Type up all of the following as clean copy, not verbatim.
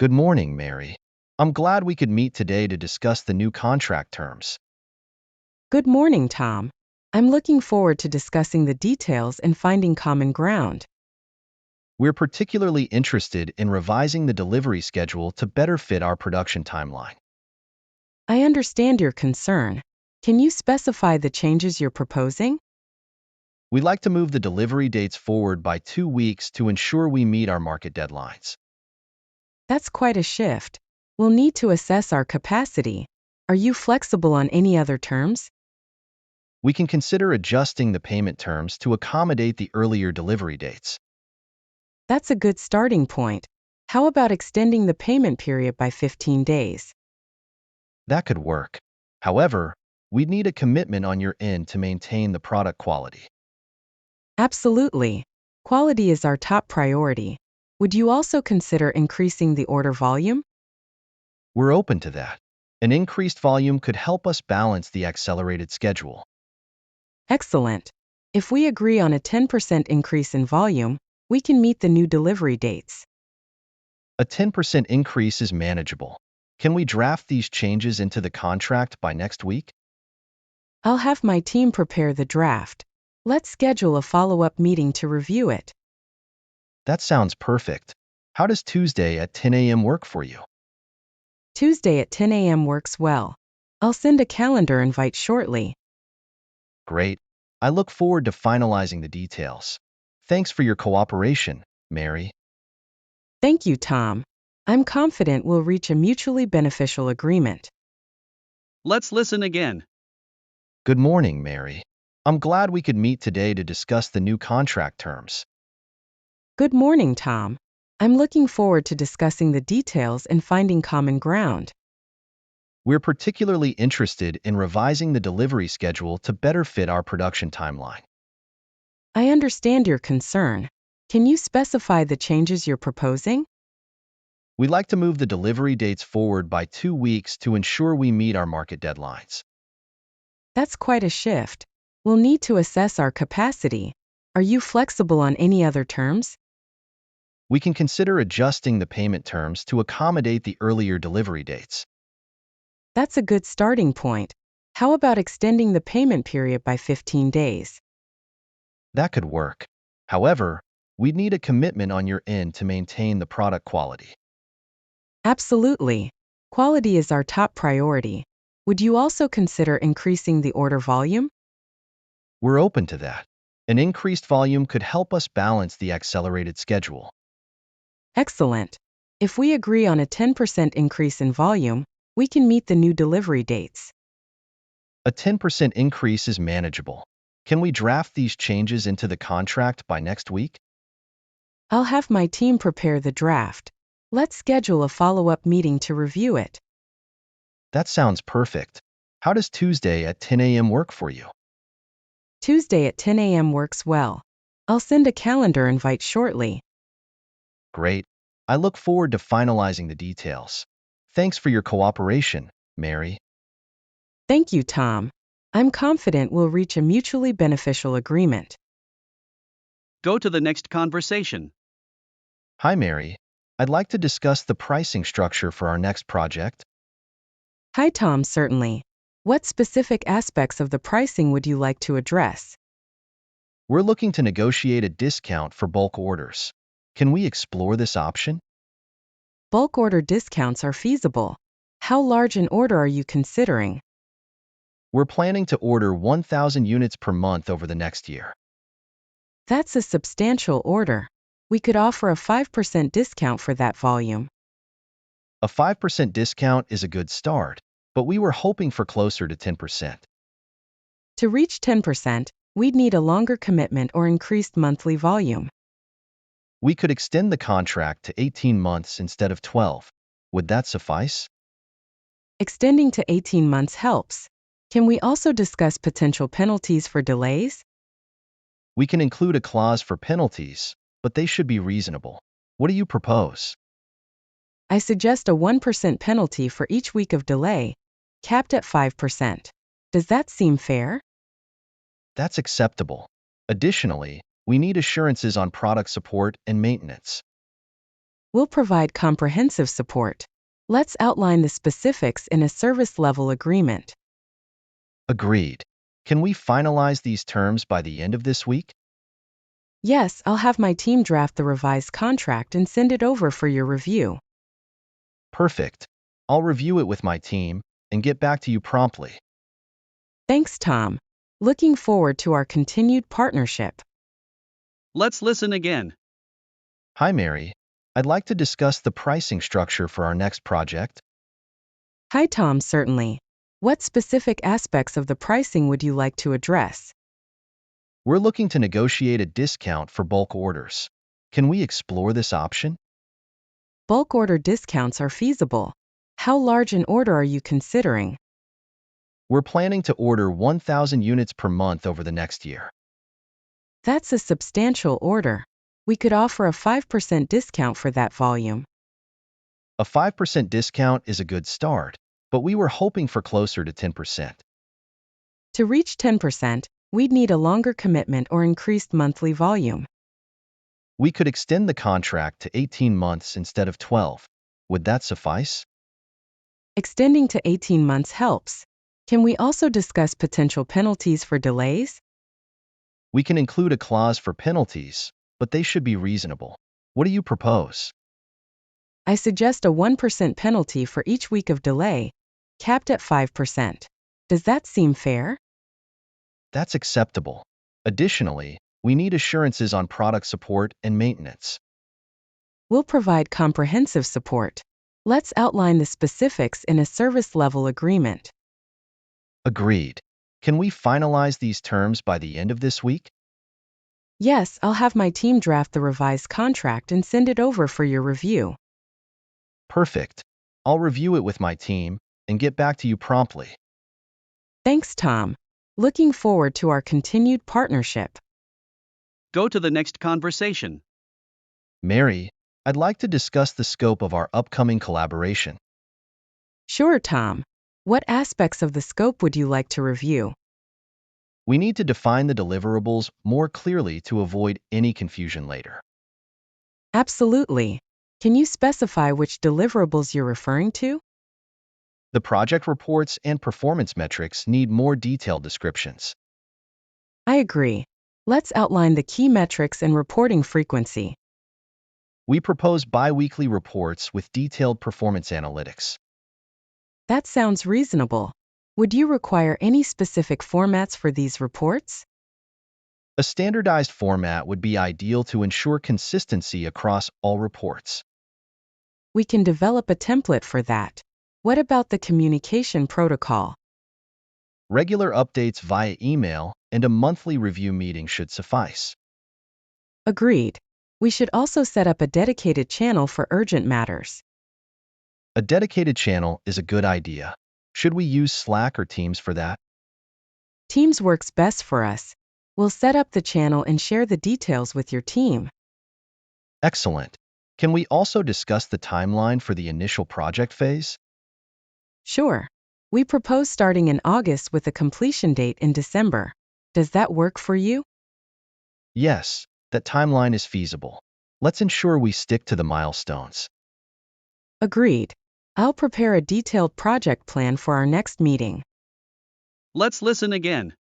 Good morning, Mary. I'm glad we could meet today to discuss the new contract terms. Good morning, Tom. I'm looking forward to discussing the details and finding common ground. We're particularly interested in revising the delivery schedule to better fit our production timeline. I understand your concern. Can you specify the changes you're proposing? We'd like to move the delivery dates forward by 2 weeks to ensure we meet our market deadlines. That's quite a shift. We'll need to assess our capacity. Are you flexible on any other terms? We can consider adjusting the payment terms to accommodate the earlier delivery dates. That's a good starting point. How about extending the payment period by 15 days? That could work. However, we'd need a commitment on your end to maintain the product quality. Absolutely. Quality is our top priority. Would you also consider increasing the order volume? We're open to that. An increased volume could help us balance the accelerated schedule. Excellent. If we agree on a 10% increase in volume, we can meet the new delivery dates. A 10% increase is manageable. Can we draft these changes into the contract by next week? I'll have my team prepare the draft. Let's schedule a follow-up meeting to review it. That sounds perfect. How does Tuesday at 10 a.m. work for you? Tuesday at 10 a.m. works well. I'll send a calendar invite shortly. Great. I look forward to finalizing the details. Thanks for your cooperation, Mary. Thank you, Tom. I'm confident we'll reach a mutually beneficial agreement. Let's listen again. Good morning, Mary. I'm glad we could meet today to discuss the new contract terms. Good morning, Tom. I'm looking forward to discussing the details and finding common ground. We're particularly interested in revising the delivery schedule to better fit our production timeline. I understand your concern. Can you specify the changes you're proposing? We'd like to move the delivery dates forward by 2 weeks to ensure we meet our market deadlines. That's quite a shift. We'll need to assess our capacity. Are you flexible on any other terms? We can consider adjusting the payment terms to accommodate the earlier delivery dates. That's a good starting point. How about extending the payment period by 15 days? That could work. However, we'd need a commitment on your end to maintain the product quality. Absolutely. Quality is our top priority. Would you also consider increasing the order volume? We're open to that. An increased volume could help us balance the accelerated schedule. Excellent. If we agree on a 10% increase in volume, we can meet the new delivery dates. A 10% increase is manageable. Can we draft these changes into the contract by next week? I'll have my team prepare the draft. Let's schedule a follow-up meeting to review it. That sounds perfect. How does Tuesday at 10 a.m. work for you? Tuesday at 10 a.m. works well. I'll send a calendar invite shortly. Great. I look forward to finalizing the details. Thanks for your cooperation, Mary. Thank you, Tom. I'm confident we'll reach a mutually beneficial agreement. Go to the next conversation. Hi, Mary. I'd like to discuss the pricing structure for our next project. Hi, Tom, certainly. What specific aspects of the pricing would you like to address? We're looking to negotiate a discount for bulk orders. Can we explore this option? Bulk order discounts are feasible. How large an order are you considering? We're planning to order 1,000 units per month over the next year. That's a substantial order. We could offer a 5% discount for that volume. A 5% discount is a good start, but we were hoping for closer to 10%. To reach 10%, we'd need a longer commitment or increased monthly volume. We could extend the contract to 18 months instead of 12. Would that suffice? Extending to 18 months helps. Can we also discuss potential penalties for delays? We can include a clause for penalties, but they should be reasonable. What do you propose? I suggest a 1% penalty for each week of delay, capped at 5%. Does that seem fair? That's acceptable. Additionally, we need assurances on product support and maintenance. We'll provide comprehensive support. Let's outline the specifics in a service level agreement. Agreed. Can we finalize these terms by the end of this week? Yes, I'll have my team draft the revised contract and send it over for your review. Perfect. I'll review it with my team and get back to you promptly. Thanks, Tom. Looking forward to our continued partnership. Let's listen again. Hi, Mary. I'd like to discuss the pricing structure for our next project. Hi, Tom, certainly. What specific aspects of the pricing would you like to address? We're looking to negotiate a discount for bulk orders. Can we explore this option? Bulk order discounts are feasible. How large an order are you considering? We're planning to order 1,000 units per month over the next year. That's a substantial order. We could offer a 5% discount for that volume. A 5% discount is a good start, but we were hoping for closer to 10%. To reach 10%, we'd need a longer commitment or increased monthly volume. We could extend the contract to 18 months instead of 12. Would that suffice? Extending to 18 months helps. Can we also discuss potential penalties for delays? We can include a clause for penalties, but they should be reasonable. What do you propose? I suggest a 1% penalty for each week of delay, capped at 5%. Does that seem fair? That's acceptable. Additionally, we need assurances on product support and maintenance. We'll provide comprehensive support. Let's outline the specifics in a service level agreement. Agreed. Can we finalize these terms by the end of this week? Yes, I'll have my team draft the revised contract and send it over for your review. Perfect. I'll review it with my team and get back to you promptly. Thanks, Tom. Looking forward to our continued partnership. Go to the next conversation. Mary, I'd like to discuss the scope of our upcoming collaboration. Sure, Tom. What aspects of the scope would you like to review? We need to define the deliverables more clearly to avoid any confusion later. Absolutely. Can you specify which deliverables you're referring to? The project reports and performance metrics need more detailed descriptions. I agree. Let's outline the key metrics and reporting frequency. We propose bi-weekly reports with detailed performance analytics. That sounds reasonable. Would you require any specific formats for these reports? A standardized format would be ideal to ensure consistency across all reports. We can develop a template for that. What about the communication protocol? Regular updates via email and a monthly review meeting should suffice. Agreed. We should also set up a dedicated channel for urgent matters. A dedicated channel is a good idea. Should we use Slack or Teams for that? Teams works best for us. We'll set up the channel and share the details with your team. Excellent. Can we also discuss the timeline for the initial project phase? Sure. We propose starting in August with a completion date in December. Does that work for you? Yes, that timeline is feasible. Let's ensure we stick to the milestones. Agreed. I'll prepare a detailed project plan for our next meeting. Let's listen again.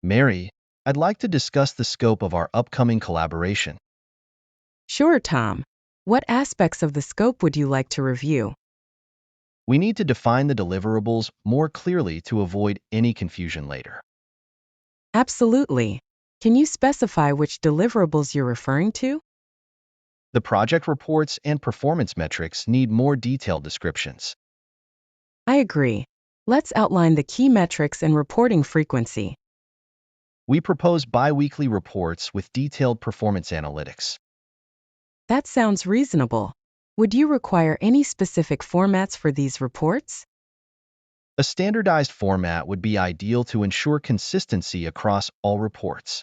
Mary, I'd like to discuss the scope of our upcoming collaboration. Sure, Tom. What aspects of the scope would you like to review? We need to define the deliverables more clearly to avoid any confusion later. Absolutely. Can you specify which deliverables you're referring to? The project reports and performance metrics need more detailed descriptions. I agree. Let's outline the key metrics and reporting frequency. We propose bi-weekly reports with detailed performance analytics. That sounds reasonable. Would you require any specific formats for these reports? A standardized format would be ideal to ensure consistency across all reports.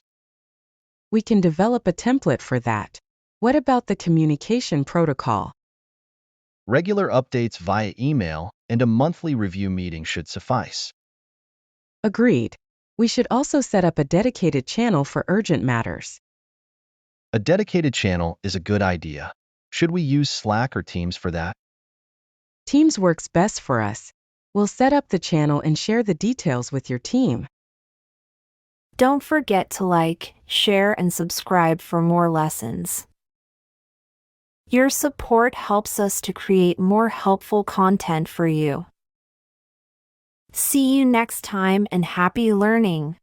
We can develop a template for that. What about the communication protocol? Regular updates via email and a monthly review meeting should suffice. Agreed. We should also set up a dedicated channel for urgent matters. A dedicated channel is a good idea. Should we use Slack or Teams for that? Teams works best for us. We'll set up the channel and share the details with your team. Don't forget to like, share, and subscribe for more lessons. Your support helps us to create more helpful content for you. See you next time and happy learning!